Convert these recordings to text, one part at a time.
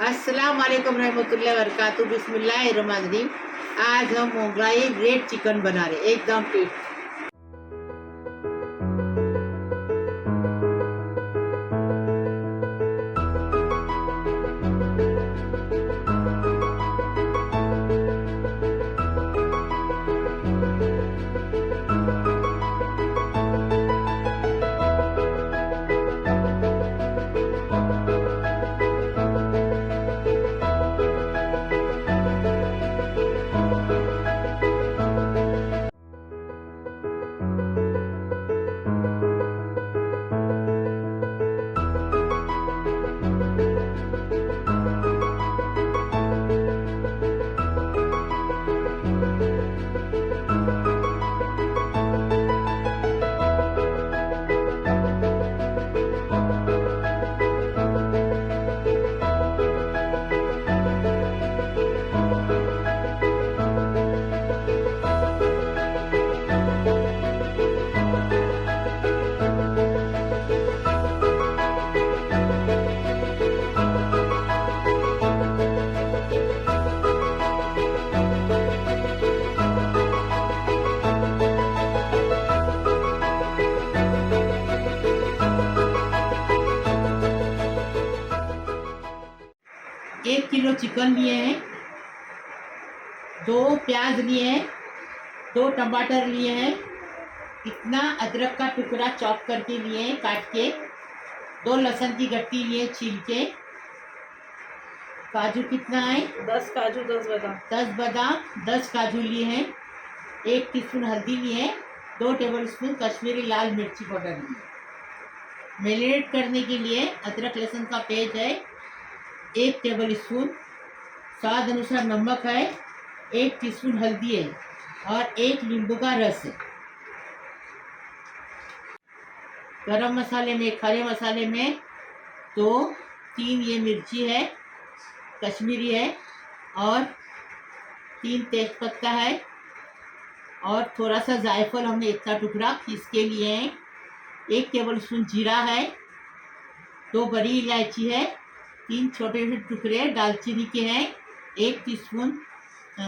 अस्सलाम वालेकुम रहमतुल्लाहि व बरकातहू। बिस्मिल्लाहिर्रहमानिर्रहीम। आज हम मोगलाई रेड चिकन बना रहे, एकदम टेस्टी। एक किलो चिकन लिए हैं, 2 प्याज लिए हैं, 2 टमाटर लिए हैं, इतना अदरक का टुकड़ा चॉप करके लिए हैं काट के, 2 लहसुन की गट्टी लिए छील के, काजू कितना है 10 काजू 10 बादाम 10 बादाम 10 काजू लिए हैं, 1 टीस्पून हल्दी लिए हैं, 2 टेबलस्पून कश्मीरी लाल मिर्ची पाउडर लिए। मैरिनेट करने के लिए अदरक लहसुन का पेस्ट है 1 टेबल स्पून, स्वाद अनुसार नमक है, 1 टीस्पून हल्दी है और 1 नींबू का रस है। गरम मसाले में, खड़े मसाले में 2-3 ये मिर्ची है कश्मीरी है और 3 तेज़पत्ता है और थोड़ा सा जायफल हमने इतना टुकड़ा पीस के लिए हैं, 1 टेबल स्पून जीरा है, 2 बड़ी इलायची है, 3 छोटे छोटे टुकड़े दालचीनी के हैं, 1 टीस्पून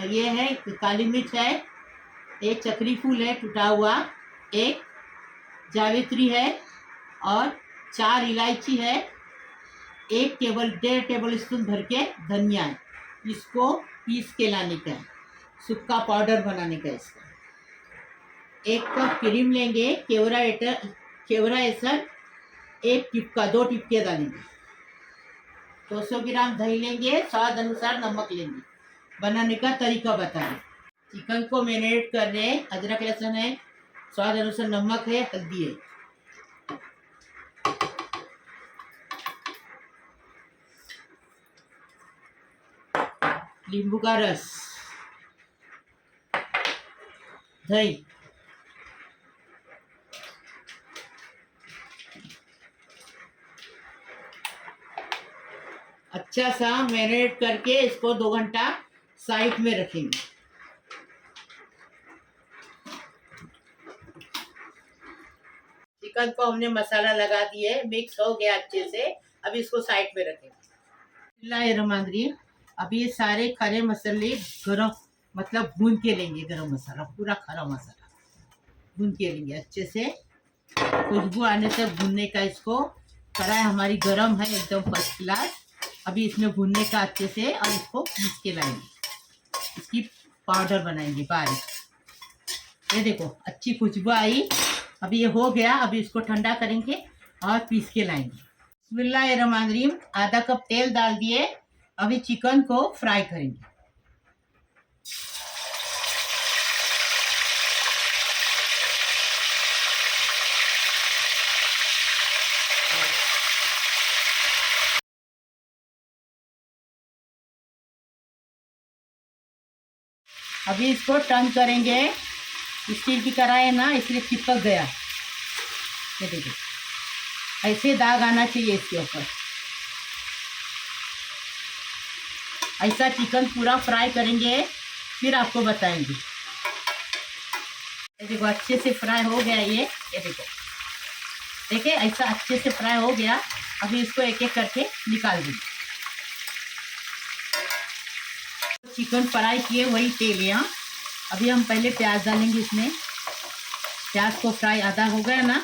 ये है काली मिर्च है, 1 चक्री फूल है टूटा हुआ, 1 जावित्री है और 4 इलायची है, 1.5 टेबल स्पून भर के धनिया है। इसको पीस के लाने का है, सूखा पाउडर बनाने का इसका। 1 कप क्रीम लेंगे, केवड़ा एसर 1 टिपका 2 टिपके डालेंगे, 200 ग्राम दही लेंगे, स्वाद अनुसार नमक लेंगे। बनाने का तरीका बताएं। चिकन को मैरिनेट कर रहे हैं, अदरक लहसुन है, स्वाद अनुसार नमक है, हल्दी है। नींबू का रस, दही, अच्छा सा मैरिनेट करके इसको 2 घंटा साइड में रखेंगे। चिकन को हमने मसाला लगा दिए, मिक्स हो गया अच्छे से, अब इसको साइड में रखेंगे। बिस्मिल्लाहिर्रहमानिर्रहीम। अब ये सारे खड़े मसाले गरम मतलब भून के लेंगे, गरम मसाला पूरा खड़ा मसाला भून के लेंगे अच्छे से, खुशबू आने तक भूनने का। इसको कढ़ाई हमारी गरम है एकदम फर्स्ट क्लास। अभी इसमें भूनने का अच्छे से और इसको पीस के लाएंगे, इसकी पाउडर बनाएंगे बारीक। ये देखो अच्छी खुशबू आई, अभी ये हो गया, अभी इसको ठंडा करेंगे और पीस के लाएंगे। बिस्मिल्लाहिर्रहमानिर्रहीम। आधा कप तेल डाल दिए, अभी चिकन को फ्राई करेंगे। अभी इसको टर्न करेंगे, स्टील की कढ़ाई है ना इसलिए चिपक गया। ये देखिए ऐसे दाग आना चाहिए इसके ऊपर। ऐसा चिकन पूरा फ्राई करेंगे, फिर आपको बताएंगे। ये देखो अच्छे से फ्राई हो गया ये देखो, देखिए ऐसा अच्छे से फ्राई हो गया। अभी इसको एक एक करके निकाल देंगे। चिकन फ्राई किए वही तेल है। यहाँ अभी हम पहले प्याज डालेंगे इसमें। प्याज को फ्राई आधा हो गया ना,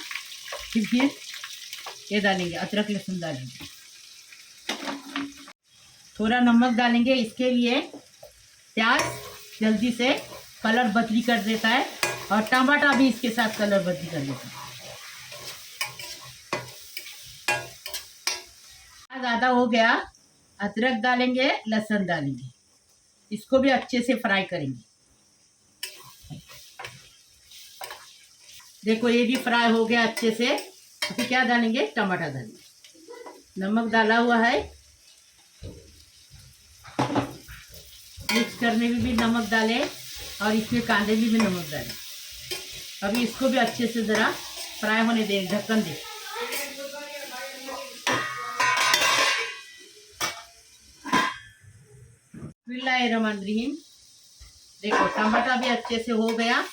फिर ये डालेंगे, अदरक लहसुन डालेंगे। थोड़ा नमक डालेंगे, इसके लिए प्याज जल्दी से कलर बदली कर देता है और टमाटर भी इसके साथ कलर बदली कर देता है। प्याज आधा हो गया, अदरक डालेंगे, लहसुन डालेंगे, इसको भी अच्छे से फ्राई करेंगे। देखो ये भी फ्राई हो गया अच्छे से। अभी क्या डालेंगे, टमाटर डालेंगे। नमक डाला हुआ है, मिक्स करने में भी नमक डालें और इसमें कांदे में भी नमक डालें। अभी इसको भी अच्छे से ज़रा फ्राई होने दें, ढक्कन दें। बिस्मिल्लाहिर्रहमानिर्रहीम। देखो टमाटर भी अच्छे से हो गया।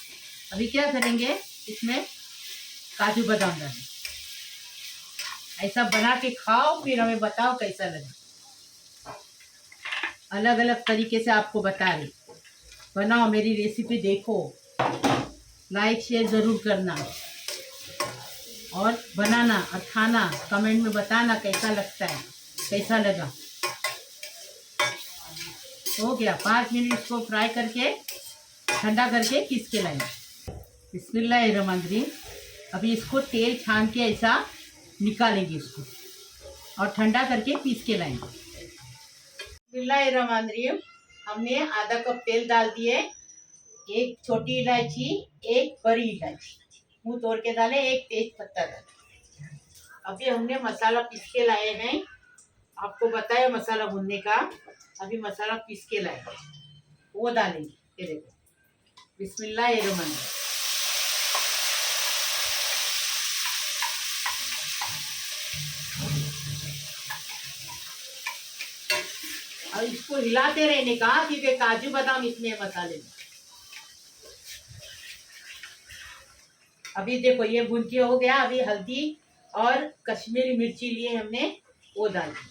अभी क्या करेंगे, इसमें काजू बादाम डालें। ऐसा बना के खाओ, फिर हमें बताओ कैसा लगा। अलग अलग तरीके से आपको बता रही, बनाओ, मेरी रेसिपी देखो, लाइक शेयर ज़रूर करना और बनाना और खाना, कमेंट में बताना कैसा लगता है, कैसा लगा। हो गया 5 मिनट, इसको फ्राई करके ठंडा करके पीस के लाएंगे। बिस्मिल्लाहिर्रहमानिर्रहीम। अभी इसको तेल छान के ऐसा निकालेंगे इसको और ठंडा करके पीस के लाएंगे। बिस्मिल्लाहिर्रहमानिर्रहीम। हमने आधा कप तेल डाल दिए, एक छोटी इलायची, एक बड़ी इलायची मुंह तोड़ के डाले, एक तेज पत्ता डाले। अभी हमने मसाला पीस के लाए हैं, आपको बताया मसाला भूनने का। अभी मसाला पीस के लाए वो डालेंगे। ये देखो, बिस्मिल्लाहिर्रहमानिर्रहीम। और इसको हिलाते रहने का, क्योंकि काजू बादाम इसमें मसाले में। अभी देखो ये भून के हो गया। अभी हल्दी और कश्मीरी मिर्ची लिए हमने, वो डाल दी।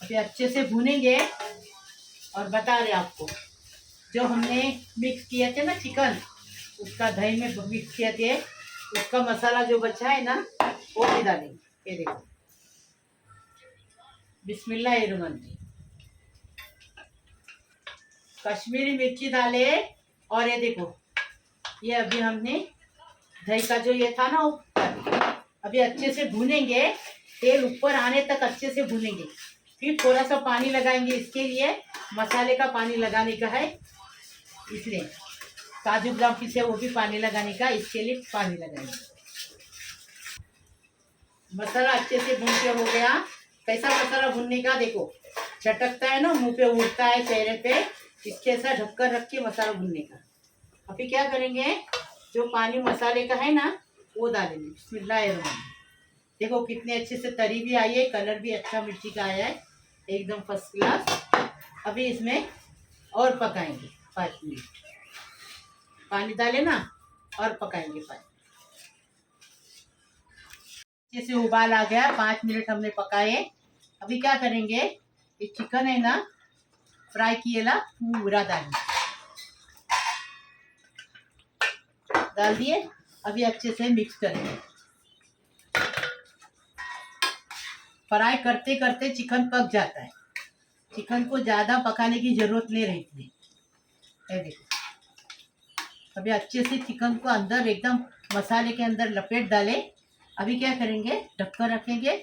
अभी अच्छे से भूनेंगे और बता रहे आपको, जो हमने मिक्स किए थे ना चिकन, उसका दही में मिक्स किए थे, उसका मसाला जो बचा है ना, वो भी डालेंगे। ये देखो, बिस्मिल्लाहिर्रहमानिर्रहीम। कश्मीरी मिर्ची डाले और ये देखो, ये अभी हमने दही का जो ये था ना, वो अभी अच्छे से भूनेंगे। तेल ऊपर आने तक अच्छे से भूनेंगे, फिर थोड़ा सा पानी लगाएंगे। इसके लिए मसाले का पानी लगाने का है, इसलिए काजू बादाम पीसे वो भी पानी लगाने का, इसके लिए पानी लगाएंगे। मसाला अच्छे से भून के हो गया। कैसा मसाला भूनने का, देखो चटकता है ना, मुंह पे उड़ता है, चेहरे पे, इसके ऐसा ढककर रख के मसाला भूनने का। अभी क्या करेंगे, जो पानी मसाले का है ना, वो डालेंगे। बिस्मिल्लाहिर्रहमानिर्रहीम। देखो कितने अच्छे से तरी भी आई है, कलर भी अच्छा मिर्ची का आया है, एकदम फर्स्ट क्लास। अभी इसमें और पकाएंगे 5 मिनट। पानी डाले ना और पकाएंगे 5। अच्छे से उबाल आ गया, 5 मिनट हमने पकाए। अभी क्या करेंगे, ये चिकन है ना फ्राई किएला, पूरा डाल दिए। अभी अच्छे से मिक्स करेंगे। फ्राई करते करते चिकन पक जाता है, चिकन को ज़्यादा पकाने की ज़रूरत नहीं रहती है। ये देखो, अभी अच्छे से चिकन को अंदर एकदम मसाले के अंदर लपेट डाले। अभी क्या करेंगे, ढक्कन रखेंगे।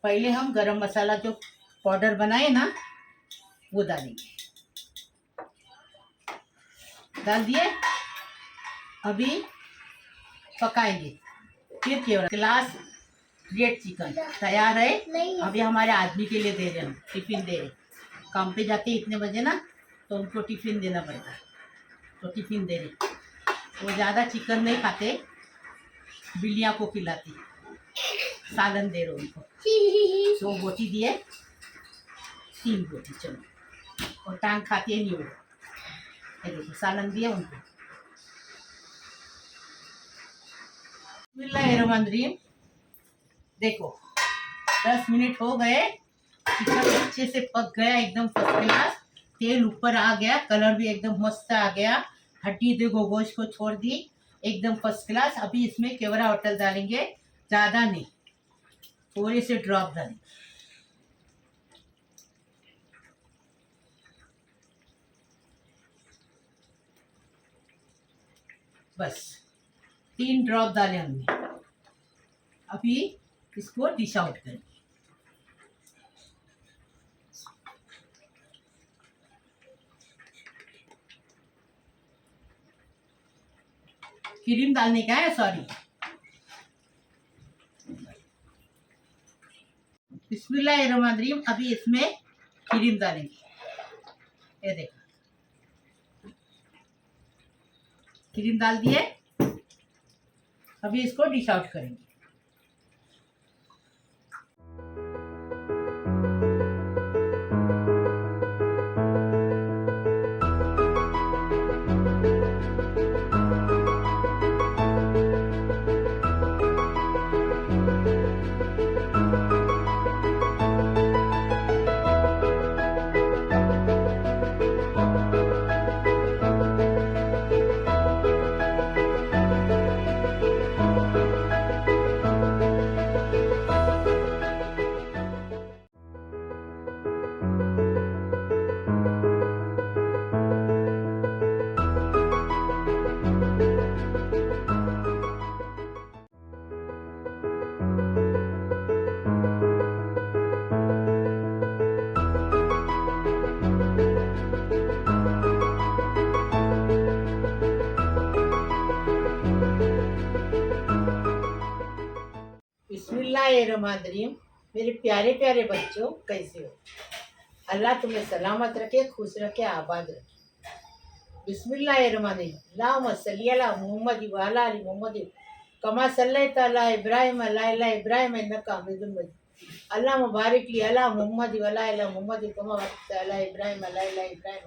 पहले हम गरम मसाला जो पाउडर बनाए ना, वो डालेंगे। डाल दिए, अभी पकाएंगे। फिर केवल ग्लास ग्रेट चिकन तैयार है। अभी हमारे आदमी के लिए दे रहे हैं, टिफिन दे रहे। काम पे जाते इतने बजे ना, तो उनको टिफिन देना पड़ता है, तो टिफिन दे रहे। वो ज़्यादा चिकन नहीं खाते, बिल्लियाँ को खिलाती, सालन दे रहे उनको। 2 बोटी दिए, 3 बोटी, चलो। और टांग खाती है नहीं वो। देखो सालन दिए उनको। बिस्मिल्लाहिर्रहमानिर्रहीम। देखो 10 मिनट हो गए, चिकन अच्छे से पक गया, एकदम फर्स्ट क्लास। तेल ऊपर आ गया, कलर भी एकदम मस्त आ गया। हड्डी देखो, गोश्त को छोड़ दी, एकदम फर्स्ट क्लास। अभी इसमें केवड़ा होटल डालेंगे, ज़्यादा नहीं, थोड़े से ड्रॉप डालेंगे, बस 3 ड्रॉप डाले हमने। अभी इसको डिश आउट करेंगे। क्रीम डालने का है, सॉरी। बिस्मिल्लाहिर्रहमानिर्रहीम। अभी इसमें क्रीम डालेंगे, ये देखो, क्रीम डाल दिए। अभी इसको डिश आउट करेंगे। बिस्मिल्लाहिर्रहमानिर्रहीम। मेरे प्यारे प्यारे बच्चों, कैसे हो? अल्लाह तुम्हें सलामत रखे, खुश रखे, आबाद रखे। बिस्मिल्लाहिर्रहमानिर्रहीम। अल्लाहुम्मा सल्ली अला मुहम्मद व अला आलि मुहम्मद कमा सल्लैता अला इब्राहीम अला इब्राहीम इन्नका हमीदुम मजीद। अल्लाहुम्मा बारिक ली अला मुहम्मद व अला आलि मुहम्मद कमा बारकता अला इब्राहीम अला इब्राहीम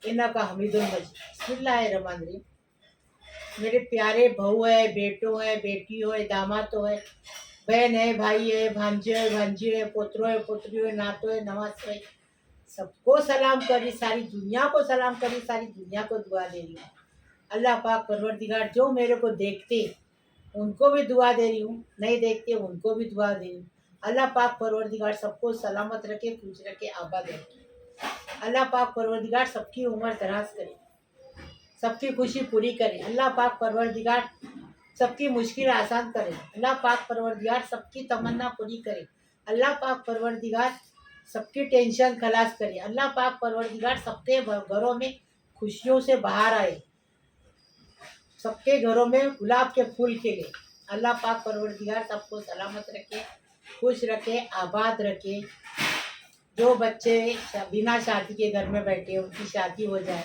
इन्नका हमीदुम मजीद। बिस्मिल्लाहिर्रहमानिर्रहीम। मेरे प्यारे बहू है, बेटो है, बेटी हो, दामाद है, बहन है, भाई है, भांजे है, भांजी है, पोतरो है, पोतरी है, नातो है, नवाज है, सबको सलाम करी, सारी दुनिया को सलाम करी, सारी दुनिया को दुआ दे रही हूँ। अल्लाह पाक परवरदिगार जो मेरे को देखते उनको भी दुआ दे रही हूँ, नहीं देखते उनको भी दुआ दे रही हूँ। अल्लाह पाक परवरदिगार सबको सलामत रखे, खुश रखे, आबाद रखे। अल्लाह पाक परवरदिगार सबकी उम्र दराज करे, सबकी खुशी पूरी करे। अल्लाह पाक परवरदिगार सबकी मुश्किल आसान करे। अल्लाह पाक परवरदिगार सबकी तमन्ना पूरी करे। अल्लाह पाक परवरदिगार सबकी टेंशन खलास करे। अल्लाह पाक परवरदिगार सबके घरों में खुशियों से बाहर आए, सबके घरों में गुलाब के फूल खिले। अल्लाह पाक परवरदिगार सबको सलामत रखे, खुश रखे, आबाद रखे। जो बच्चे बिना शादी के घर में बैठे उनकी शादी हो जाए,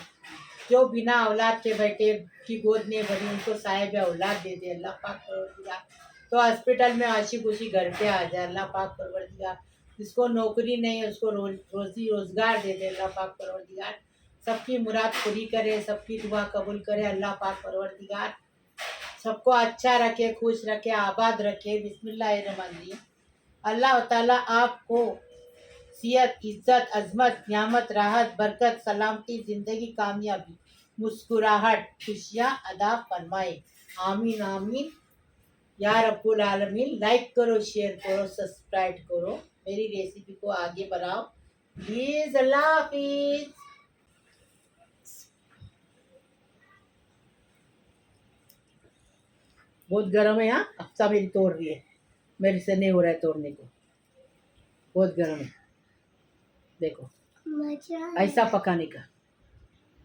जो बिना औलाद के बैठे की गोद नहीं भरी उनको साहिब औलाद दे दे अल्लाह पाक परवरदिगार। तो हॉस्पिटल में हंसी खुशी घर पे आ जाए अल्लाह पाक परवरदिगार। जिसको नौकरी नहीं है उसको रोजी रोजगार दे दे अल्लाह पाक परवरदिगार। सबकी मुराद पूरी करे, सबकी दुआ कबूल करे अल्लाह पाक परवरदिगार। सबको अच्छा रखे, खुश रखे, आबाद रखे। बिस्मिल्लाहिर्रहमानिर्रहीम। अल्लाह ताला आपको सेहत, इज्जत, अजमत, नियामत, राहत, बरकत, सलामती, जिंदगी, कामयाबी, मुस्कुराहट, खुशियाँ अदा फरमाए। आमीन आमीन या रब्बुल आलमीन। लाइक करो, शेयर करो, सब्सक्राइब करो, मेरी रेसिपी को आगे बढ़ाओ प्लीज। अल्लाह हाफिज। बहुत गर्म है यहाँ, अफ्सा मेरी तोड़ रही है, मेरे से नहीं हो रहा है तोड़ने को, बहुत गर्म है। देखो ऐसा पकाने का,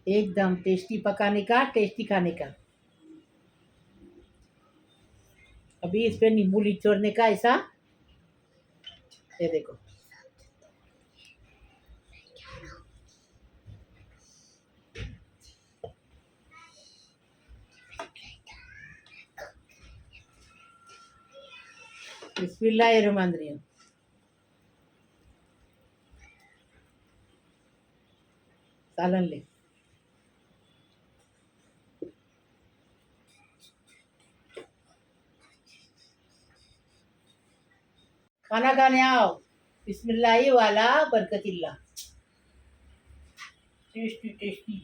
एकदम टेस्टी पकाने का, टेस्टी खाने का। अभी इस पे नींबू निचोड़ने का, ऐसा ये देखो। बिस्मिल्लाहिर्रहमानिर्रहीम। सालन ले। खाना खाने आओ। बिस्मिल्लाह वाला बरकतिल्ला। Tasty tasty.